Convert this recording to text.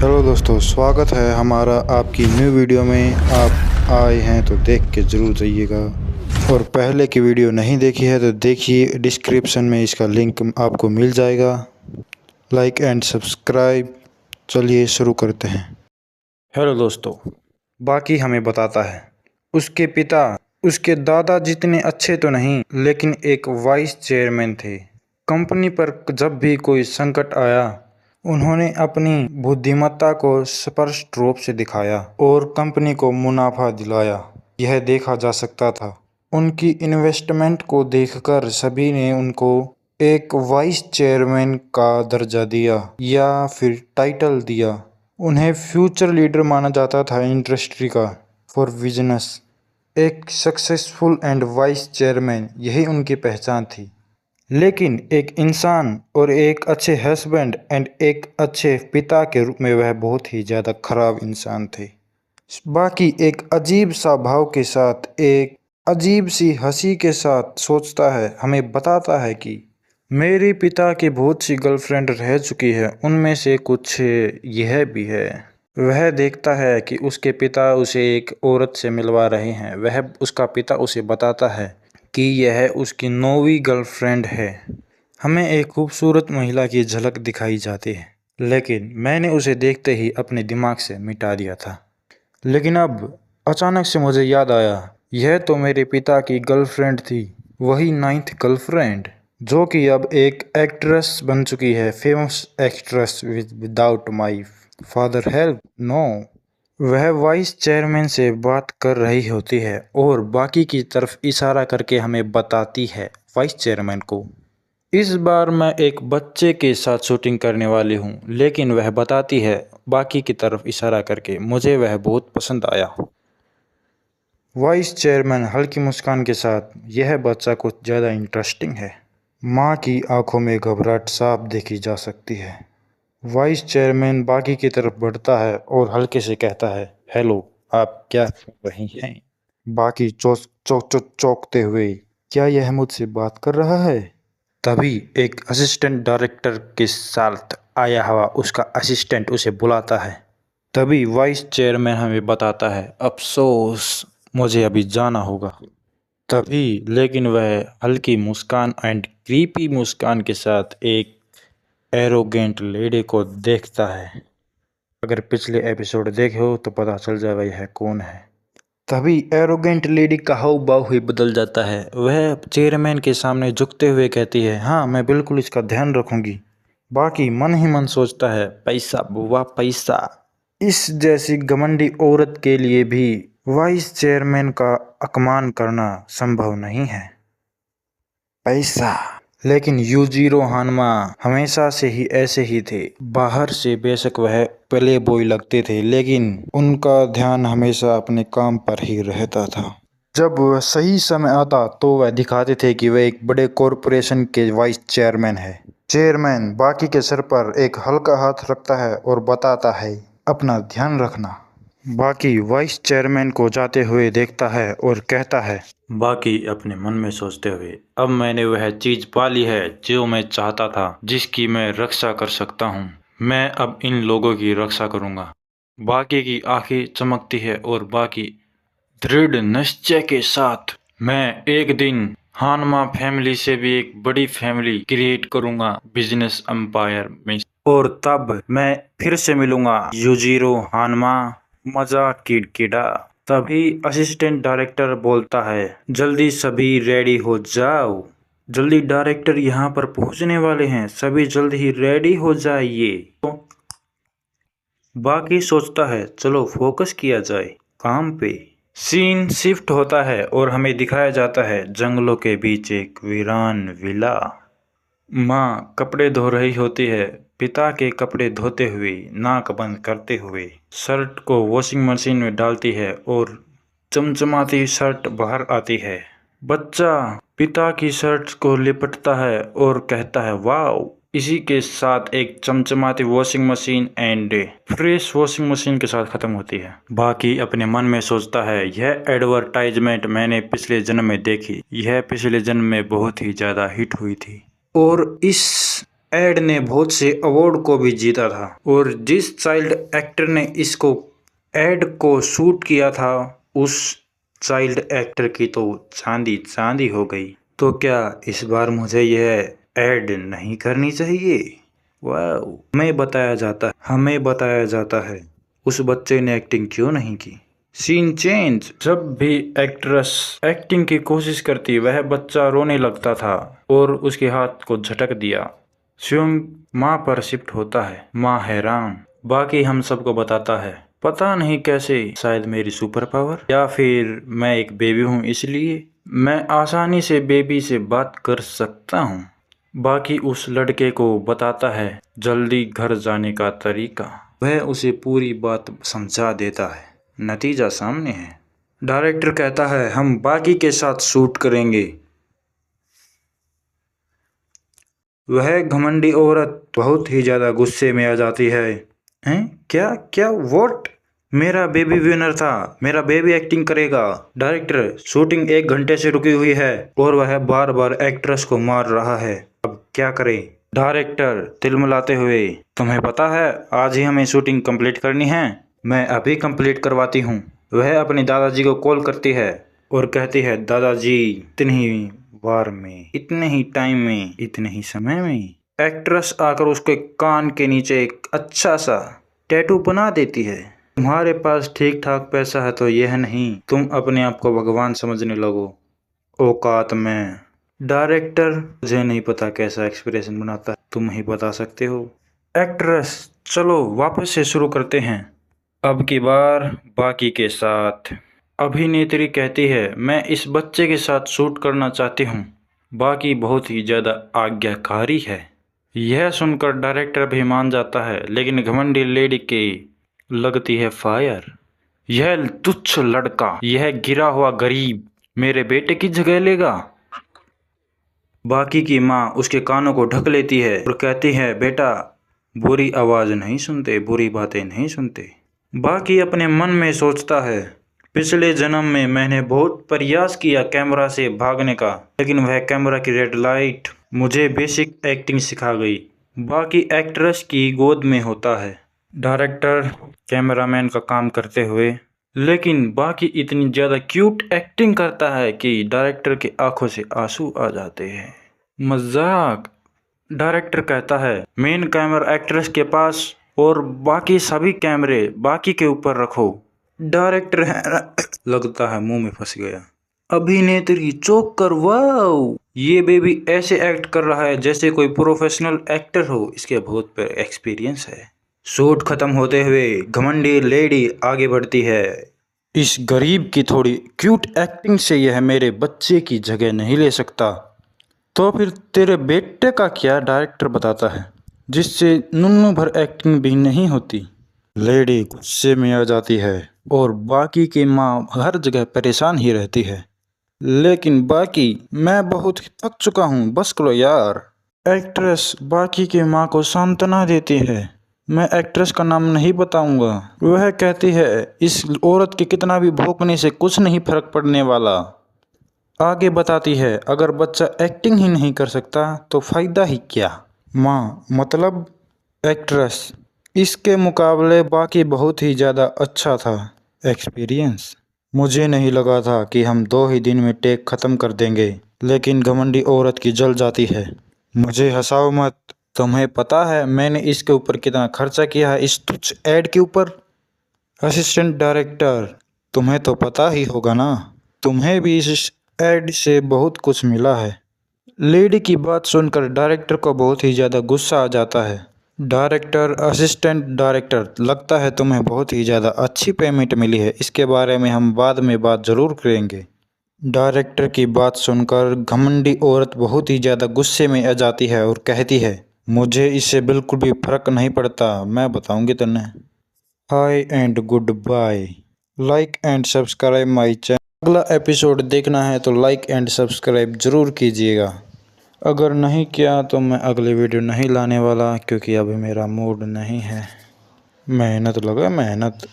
Hello दोस्तों, स्वागत है हमारा आपकी न्यू वीडियो में। आप आए हैं तो देख के ज़रूर जाइएगा, और पहले की वीडियो नहीं देखी है तो देखिए, डिस्क्रिप्शन में इसका लिंक आपको मिल जाएगा। Like and subscribe. चलिए शुरू करते हैं। हेलो दोस्तों, बाकी हमें बताता है उसके पिता उसके दादा जितने अच्छे तो नहीं, लेकिन एक वाइस चेयरमैन थे। कंपनी पर जब भी कोई संकट आया, उन्होंने अपनी बुद्धिमत्ता को स्पष्ट रूप से दिखाया और कंपनी को मुनाफा दिलाया। यह देखा जा सकता था। उनकी इन्वेस्टमेंट को देखकर सभी ने उनको एक वाइस चेयरमैन का दर्जा दिया या फिर टाइटल दिया। उन्हें फ्यूचर लीडर माना जाता था इंडस्ट्री का फॉर बिजनेस। एक सक्सेसफुल एंड वाइस चेयरमैन, यही उनकी पहचान थी। लेकिन एक इंसान और एक अच्छे हस्बैंड एंड एक अच्छे पिता के रूप में वह बहुत ही ज़्यादा खराब इंसान थे। बाकी एक अजीब सा भाव के साथ, एक अजीब सी हंसी के साथ सोचता है, हमें बताता है कि मेरे पिता की बहुत सी गर्लफ्रेंड रह चुकी है, उनमें से कुछ यह भी है। वह देखता है कि उसके पिता उसे एक औरत से मिलवा रहे हैं। वह उसका पिता उसे बताता है कि यह उसकी 9वीं गर्लफ्रेंड है। हमें एक खूबसूरत महिला की झलक दिखाई जाती है, लेकिन मैंने उसे देखते ही अपने दिमाग से मिटा दिया था। लेकिन अब अचानक से मुझे याद आया, यह तो मेरे पिता की गर्लफ्रेंड थी, वही 9th गर्लफ्रेंड, जो कि अब एक एक्ट्रेस बन चुकी है, famous actress without my father help. No, वह वाइस चेयरमैन से बात कर रही होती है और बाकी की तरफ इशारा करके हमें बताती है वाइस चेयरमैन को। इस बार मैं एक बच्चे के साथ शूटिंग करने वाली हूँ, लेकिन वह बताती है बाकी की तरफ इशारा करके, मुझे वह बहुत पसंद आया। वाइस चेयरमैन हल्की मुस्कान के साथ, यह बच्चा कुछ ज़्यादा इंटरेस्टिंग है। माँ की आंखों में घबराहट साफ देखी जा सकती है। वाइस चेयरमैन बाकी की तरफ बढ़ता है और हल्के से कहता है, हेलो, आप क्या कर रही हैं? बाकी चौंकते हुए, क्या यह मुझसे बात कर रहा है? तभी एक असिस्टेंट डायरेक्टर के साथ आया हुआ उसका असिस्टेंट उसे बुलाता है। तभी वाइस चेयरमैन हमें बताता है, अफसोस, मुझे अभी जाना होगा। तभी लेकिन वह हल्की मुस्कान एंड क्रीपी मुस्कान के साथ एक एरोगेंट लेडी को देखता है। अगर पिछले एपिसोड देखे हो तो पता चल जाएगा यह कौन है। तभी एरोगेंट लेडी का हाव भाव ही बदल जाता है। वह चेयरमैन के सामने झुकते हुए कहती है, हाँ, मैं बिल्कुल इसका ध्यान रखूंगी। बाकी मन ही मन सोचता है, पैसा बुआ पैसा। इस जैसी घमंडी औरत के लिए भी वाइस चेयरमैन का अपमान करना संभव नहीं है। पैसा। लेकिन यूजिरो हानमा हमेशा से ही ऐसे ही थे। बाहर से बेशक वह प्ले बॉय लगते थे, लेकिन उनका ध्यान हमेशा अपने काम पर ही रहता था। जब वह सही समय आता तो वह दिखाते थे कि वह एक बड़े कॉरपोरेशन के वाइस चेयरमैन है। चेयरमैन बाकी के सर पर एक हल्का हाथ रखता है और बताता है, अपना ध्यान रखना। बाकी वाइस चेयरमैन को जाते हुए देखता है और कहता है, बाकी अपने मन में सोचते हुए, अब मैंने वह चीज पा ली है जो मैं चाहता था, जिसकी मैं रक्षा कर सकता हूँ। मैं अब इन लोगों की रक्षा करूँगा। बाकी की आंखें चमकती है और बाकी दृढ़ निश्चय के साथ, मैं एक दिन हानमा फैमिली से भी एक बड़ी फैमिली क्रिएट करूँगा बिजनेस एम्पायर में, और तब मैं फिर से मिलूंगा यूजिरो हानमा। मजाक किरकिरा। तभी असिस्टेंट डायरेक्टर बोलता है, जल्दी सभी रेडी हो जाओ, जल्दी डायरेक्टर यहाँ पर पहुँचने वाले हैं, सभी जल्द ही रेडी हो जाइए। बाकी सोचता है, चलो फोकस किया जाए काम पे। सीन शिफ्ट होता है और हमें दिखाया जाता है जंगलों के बीच एक वीरान विला। माँ कपड़े धो रही होती है, पिता के कपड़े धोते हुए, नाक बंद करते हुए शर्ट को वॉशिंग मशीन में डालती है और चमचमाती शर्ट बाहर आती है। बच्चा पिता की शर्ट को लिपटता है और कहता है, वाओ। इसी के साथ एक चमचमाती washing machine and fresh washing machine के साथ खत्म होती है। बाकी अपने मन में सोचता है, यह एडवर्टाइजमेंट मैंने पिछले जन्म में देखी, यह पिछले जन्म में बहुत ही ज्यादा हिट हुई थी, और इस एड ने बहुत से अवार्ड को भी जीता था और जिस चाइल्ड एक्टर ने इसको एड को शूट किया था उस चाइल्ड एक्टर की तो चांदी चांदी हो गई। तो क्या इस बार मुझे यह एड नहीं करनी चाहिए? वाह, हमें बताया जाता है उस बच्चे ने एक्टिंग क्यों नहीं की। Scene change. जब भी एक्ट्रेस एक्टिंग की कोशिश करती वह बच्चा रोने लगता था और उसके हाथ को झटक दिया। शिवम माँ पर शिफ्ट होता है। माँ हैरान, बाकी हम सबको बताता है पता नहीं कैसे, शायद मेरी सुपर पावर या फिर मैं एक बेबी हूँ इसलिए मैं आसानी से बेबी से बात कर सकता हूँ। बाकी उस लड़के को बताता है जल्दी घर जाने का तरीका। वह उसे पूरी बात समझा देता है। नतीजा सामने है। डायरेक्टर कहता है हम बाकी के साथ शूट करेंगे। वह घमंडी औरत बहुत ही ज्यादा गुस्से में आ जाती है। हैं? क्या क्या व्हाट? मेरा बेबी विनर था, मेरा बेबी एक्टिंग करेगा। डायरेक्टर, शूटिंग 1 घंटे से रुकी हुई है और वह बार बार एक्ट्रेस को मार रहा है, अब क्या करें? डायरेक्टर तिलमिलाते हुए, तुम्हें पता है आज ही हमें शूटिंग कंप्लीट करनी है, मैं अभी कंप्लीट करवाती हूँ। वह अपने दादाजी को कॉल करती है और कहती है दादाजी इतनी बार में, इतने ही टाइम में, इतने ही समय में। एक्ट्रेस आकर उसके कान के नीचे एक अच्छा सा टैटू बना देती है। तुम्हारे पास ठीक ठाक पैसा है तो यह नहीं तुम अपने आप को भगवान समझने लगो, औकात में। डायरेक्टर, मुझे नहीं पता कैसा एक्सप्रेशन बनाता है, तुम ही बता सकते हो। एक्ट्रेस, चलो वापस से शुरू करते हैं, अब की बार बाकी के साथ। अभिनेत्री कहती है मैं इस बच्चे के साथ शूट करना चाहती हूँ, बाकी बहुत ही ज़्यादा आज्ञाकारी है। यह सुनकर डायरेक्टर भी मान जाता है, लेकिन घमंडी लेडी की लगती है फायर। यह तुच्छ लड़का, यह गिरा हुआ गरीब मेरे बेटे की जगह लेगा। बाकी की माँ उसके कानों को ढक लेती है और कहती है बेटा बुरी आवाज़ नहीं सुनते, बुरी बातें नहीं सुनते। बाकी अपने मन में सोचता है पिछले जन्म में मैंने बहुत प्रयास किया कैमरा से भागने का, लेकिन वह कैमरा की रेड लाइट मुझे बेसिक एक्टिंग सिखा गई। बाकी एक्ट्रेस की गोद में होता है। डायरेक्टर कैमरामैन का काम करते हुए, लेकिन बाकी इतनी ज़्यादा क्यूट एक्टिंग करता है कि डायरेक्टर की आंखों से आंसू आ जाते हैं। मजाक। डायरेक्टर कहता है मेन कैमरा एक्ट्रेस के पास और बाकी सभी कैमरे बाकी के ऊपर रखो। डायरेक्टर लगता है मुंह में फंस गया। अभिनेत्री चौंक कर वाओ, ये बेबी ऐसे एक्ट कर रहा है जैसे कोई प्रोफेशनल एक्टर हो, इसके बहुत पर एक्सपीरियंस है। शूट खत्म होते हुए घमंडी लेडी आगे बढ़ती है। इस गरीब की थोड़ी क्यूट एक्टिंग से यह मेरे बच्चे की जगह नहीं ले सकता, तो फिर तेरे बेटे का क्या? डायरेक्टर बताता है जिससे नुन्नू भर एक्टिंग भी नहीं होती। लेडी गुस्से में आ जाती है और बाकी की माँ हर जगह परेशान ही रहती है, लेकिन बाकी मैं बहुत थक चुका हूँ, बस करो यार। एक्ट्रेस बाकी की माँ को सांत्वना देती है, मैं एक्ट्रेस का नाम नहीं बताऊंगा। वह कहती है इस औरत के कितना भी भौंकने से कुछ नहीं फर्क पड़ने वाला। आगे बताती है अगर बच्चा एक्टिंग ही नहीं कर सकता तो फायदा ही क्या। माँ मतलब एक्ट्रेस, इसके मुकाबले बाकी बहुत ही ज़्यादा अच्छा था एक्सपीरियंस। मुझे नहीं लगा था कि हम 2 ही दिन में टेक ख़त्म कर देंगे, लेकिन घमंडी औरत की जल जाती है। मुझे हंसाओ मत, तुम्हें पता है मैंने इसके ऊपर कितना खर्चा किया है, इस तुच्छ ऐड के ऊपर। असिस्टेंट डायरेक्टर, तुम्हें तो पता ही होगा ना, तुम्हें भी इस ऐड से बहुत कुछ मिला है। लेडी की बात सुनकर डायरेक्टर को बहुत ही ज़्यादा गुस्सा आ जाता है। डायरेक्टर, असिस्टेंट डायरेक्टर, लगता है तुम्हें बहुत ही ज़्यादा अच्छी पेमेंट मिली है, इसके बारे में हम बाद में बात ज़रूर करेंगे। डायरेक्टर की बात सुनकर घमंडी औरत बहुत ही ज़्यादा गुस्से में आ जाती है और कहती है मुझे इससे बिल्कुल भी फ़र्क नहीं पड़ता, मैं बताऊंगी तुमने। Hi and good bye. Like and subscribe my channel. अगला एपिसोड देखना है तो लाइक एंड सब्सक्राइब ज़रूर कीजिएगा। अगर नहीं किया तो मैं अगली वीडियो नहीं लाने वाला, क्योंकि अभी मेरा मूड नहीं है। मेहनत लगा मेहनत।